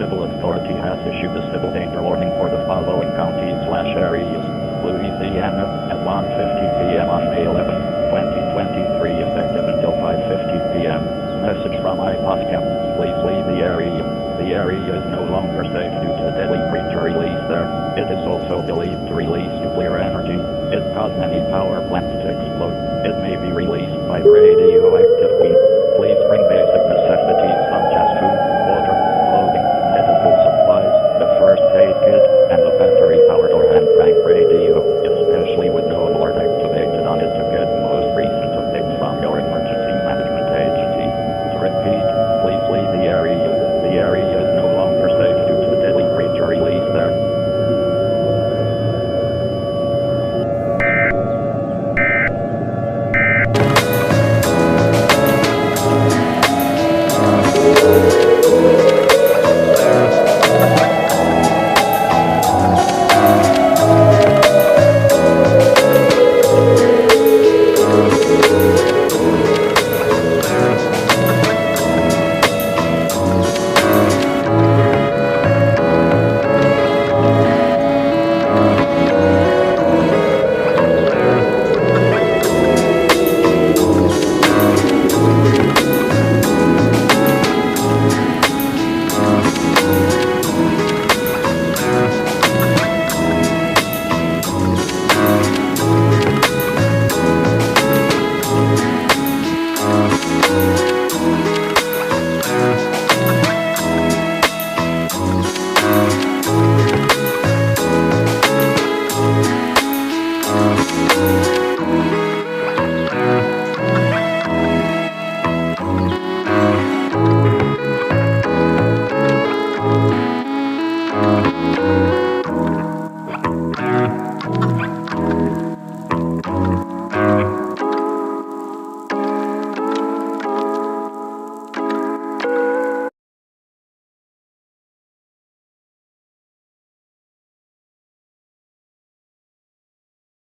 Civil Authority has issued a civil danger warning for the following counties/areas. Louisiana, at 1:50 p.m. on May 11, 2023, effective until 5:50 p.m. Message from IPOSCAP. Please leave the area. The area is no longer safe due to the deadly creature released there. It is also believed to release nuclear energy. It caused many power plants to explode. It may be released by the radioactive weed. Please bring basic necessities such as food, water, clothing, medical supplies, the first aid kit, and a battery-powered or hand-crank radio, especially with no alert activated on it, to get the most recent updates from your emergency management agency. To repeat, please leave the area. The area is no longer safe due to the deadly creature released there.